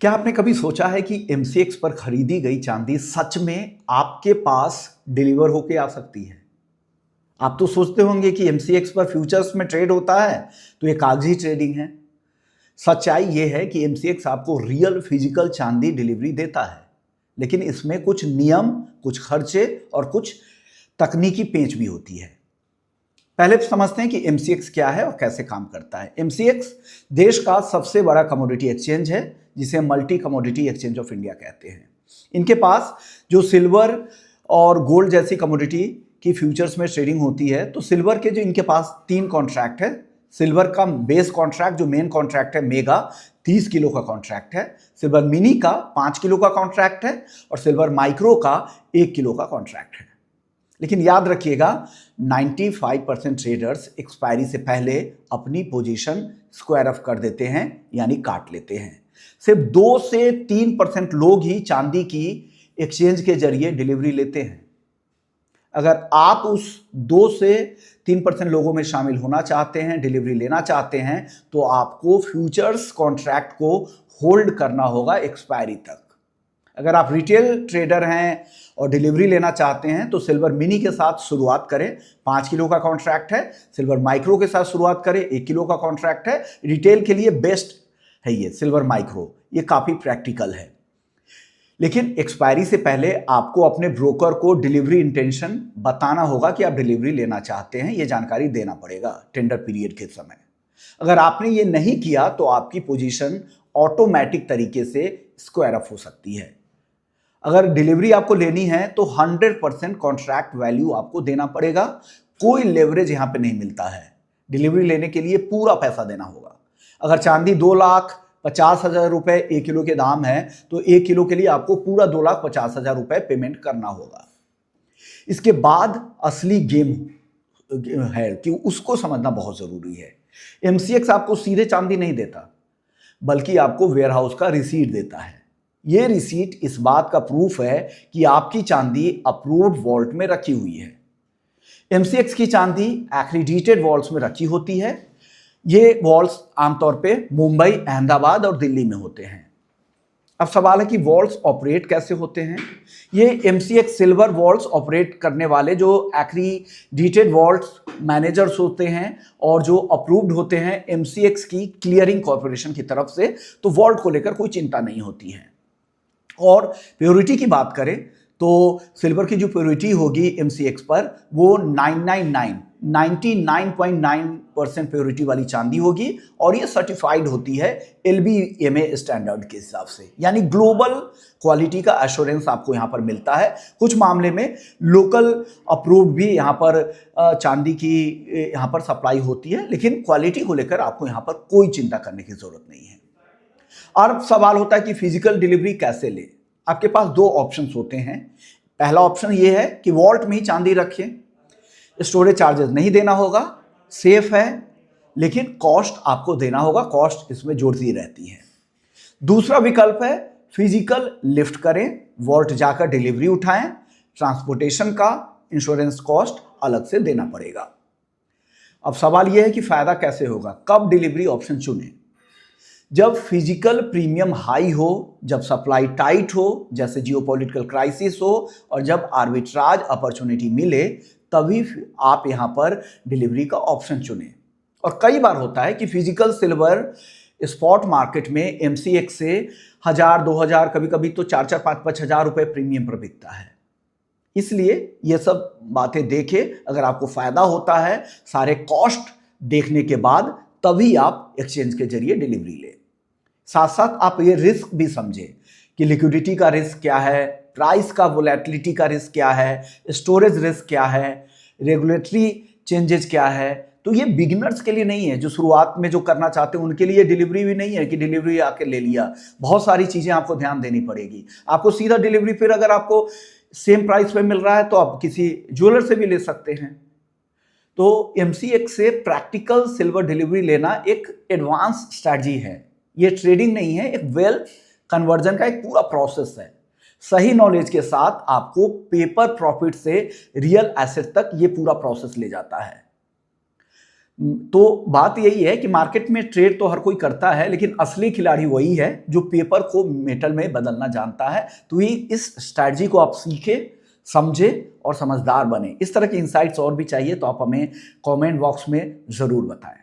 क्या आपने कभी सोचा है कि एमसीएक्स पर खरीदी गई चांदी सच में आपके पास डिलीवर होके आ सकती है? आप तो सोचते होंगे कि एमसीएक्स पर फ्यूचर्स में ट्रेड होता है तो ये कागजी ट्रेडिंग है। सच्चाई ये है कि एमसीएक्स आपको रियल फिजिकल चांदी डिलीवरी देता है, लेकिन इसमें कुछ नियम, कुछ खर्चे और कुछ तकनीकी पेंच भी होती है। पहले समझते हैं कि एमसीएक्स क्या है और कैसे काम करता है। एमसीएक्स देश का सबसे बड़ा कमोडिटी एक्सचेंज है, जिसे multi commodity exchange of India कहते हैं। इनके पास जो सिल्वर और गोल्ड जैसी कमोडिटी की फ्यूचर्स में ट्रेडिंग होती है, तो सिल्वर के जो इनके पास 3 कॉन्ट्रैक्ट है। सिल्वर का बेस कॉन्ट्रैक्ट जो मेन कॉन्ट्रैक्ट है मेगा 30 किलो का कॉन्ट्रैक्ट है, सिल्वर मिनी का 5 किलो का कॉन्ट्रैक्ट है और सिल्वर माइक्रो का 1 किलो का कॉन्ट्रैक्ट है। लेकिन याद रखिएगा 95% ट्रेडर्स एक्सपायरी से पहले अपनी पोजीशन स्क्वायर ऑफ कर देते हैं, यानी काट लेते हैं। सिर्फ 2 से 3% लोग ही चांदी की एक्सचेंज के जरिए डिलीवरी लेते हैं। अगर आप उस 2 से 3% लोगों में शामिल होना चाहते हैं, डिलीवरी लेना चाहते हैं, तो आपको फ्यूचर्स कॉन्ट्रैक्ट को होल्ड करना होगा एक्सपायरी तक। अगर आप रिटेल ट्रेडर हैं और डिलीवरी लेना चाहते हैं तो सिल्वर मिनी के साथ शुरुआत करें, 5 किलो का कॉन्ट्रैक्ट है। सिल्वर माइक्रो के साथ शुरुआत करें, 1 किलो का कॉन्ट्रैक्ट है। रिटेल के लिए बेस्ट है ये सिल्वर माइक्रो, ये काफ़ी प्रैक्टिकल है। लेकिन एक्सपायरी से पहले आपको अपने ब्रोकर को डिलीवरी इंटेंशन बताना होगा कि आप डिलीवरी लेना चाहते हैं, ये जानकारी देना पड़ेगा टेंडर पीरियड के समय। अगर आपने ये नहीं किया तो आपकी पोजीशन ऑटोमेटिक तरीके से स्क्वायर अप हो सकती है। अगर डिलीवरी आपको लेनी है तो 100% कॉन्ट्रैक्ट वैल्यू आपको देना पड़ेगा। कोई लेवरेज यहां पे नहीं मिलता है। डिलीवरी लेने के लिए पूरा पैसा देना होगा। अगर चांदी 2,50,000 रुपए 1 किलो के दाम है तो 1 किलो के लिए आपको पूरा 2,50,000 रुपए पेमेंट करना होगा। इसके बाद असली गेम है कि उसको समझना बहुत जरूरी है। एमसीएक्स आपको सीधे चांदी नहीं देता, बल्कि आपको वेयरहाउस का रिसीट देता है। ये रिसीट इस बात का प्रूफ है कि आपकी चांदी अप्रूव्ड वॉल्ट में रखी हुई है। एमसीएक्स की चांदी एक्रीडिटेड वॉल्ट्स में रखी होती है। ये वॉल्ट्स आमतौर पे मुंबई, अहमदाबाद और दिल्ली में होते हैं। अब सवाल है कि वॉल्ट्स ऑपरेट कैसे होते हैं। ये एमसीएक्स सिल्वर वॉल्ट्स ऑपरेट करने वाले जो एक्रीडिटेड वॉल्ट्स मैनेजर्स होते हैं और जो अप्रूव्ड होते हैं एमसीएक्स की क्लियरिंग कॉर्पोरेशन की तरफ से, तो वॉल्ट को लेकर कोई चिंता नहीं होती है। और प्योरिटी की बात करें तो सिल्वर की जो प्योरिटी होगी एमसीएक्स पर वो 99.9% प्योरिटी वाली चांदी होगी और ये सर्टिफाइड होती है LBMA स्टैंडर्ड के हिसाब से, यानी ग्लोबल क्वालिटी का एश्योरेंस आपको यहाँ पर मिलता है। कुछ मामले में लोकल अप्रूव्ड भी यहाँ पर चांदी की यहाँ पर सप्लाई होती है, लेकिन क्वालिटी को लेकर आपको यहाँ पर कोई चिंता करने की जरूरत नहीं है। और सवाल होता है कि फिजिकल डिलीवरी कैसे ले। आपके पास 2 ऑप्शंस होते हैं। पहला ऑप्शन ये है कि वॉल्ट में ही चांदी रखिए, स्टोरेज चार्जेस नहीं देना होगा, सेफ है, लेकिन कॉस्ट आपको देना होगा, कॉस्ट इसमें जुड़ती रहती है। दूसरा विकल्प है फिजिकल लिफ्ट करें, वॉल्ट जाकर डिलीवरी उठाएं, ट्रांसपोर्टेशन का इंश्योरेंस कॉस्ट अलग से देना पड़ेगा। अब सवाल यह है कि फायदा कैसे होगा, कब डिलीवरी ऑप्शन चुने। जब फिजिकल प्रीमियम हाई हो, जब सप्लाई टाइट हो, जैसे जियोपॉलिटिकल क्राइसिस हो और जब आर्बिट्राज अपॉर्चुनिटी मिले, तभी आप यहां पर डिलीवरी का ऑप्शन चुनें। और कई बार होता है कि फिजिकल सिल्वर स्पॉट मार्केट में एमसीएक्स से 1,000, 2,000, कभी कभी तो 4,000, 5,000, 5,000 रुपए प्रीमियम पर बिकता है। इसलिए ये सब बातें देखें। अगर आपको फायदा होता है सारे कॉस्ट देखने के बाद, तभी आप एक्सचेंज के जरिए डिलीवरी लें। साथ साथ आप ये रिस्क भी समझें कि लिक्विडिटी का रिस्क क्या है, प्राइस का वोलेटिलिटी का रिस्क क्या है, स्टोरेज रिस्क क्या है, रेगुलेटरी चेंजेस क्या है। तो ये बिगिनर्स के लिए नहीं है, जो शुरुआत में जो करना चाहते हैं उनके लिए डिलीवरी भी नहीं है कि डिलीवरी आके ले लिया। बहुत सारी चीजें आपको ध्यान देनी पड़ेगी। आपको सीधा डिलीवरी फिर अगर आपको सेम प्राइस पे मिल रहा है तो आप किसी ज्वेलर से भी ले सकते हैं। तो एमसीएक्स से प्रैक्टिकल सिल्वर डिलीवरी लेना एक एडवांस स्ट्रैटेजी है। ये ट्रेडिंग नहीं है, एक वेल्थ कन्वर्जन का एक पूरा प्रोसेस है। सही नॉलेज के साथ आपको पेपर प्रॉफिट से रियल एसेट तक ये पूरा प्रोसेस ले जाता है। तो बात यही है कि मार्केट में ट्रेड तो हर कोई करता है, लेकिन असली खिलाड़ी वही है जो पेपर को मेटल में बदलना जानता है। तो ये इस स्ट्रैटेजी को आप सीखे, समझे और समझदार बने। इस तरह के इंसाइट्स और भी चाहिए तो आप हमें कमेंट बॉक्स में ज़रूर बताएं।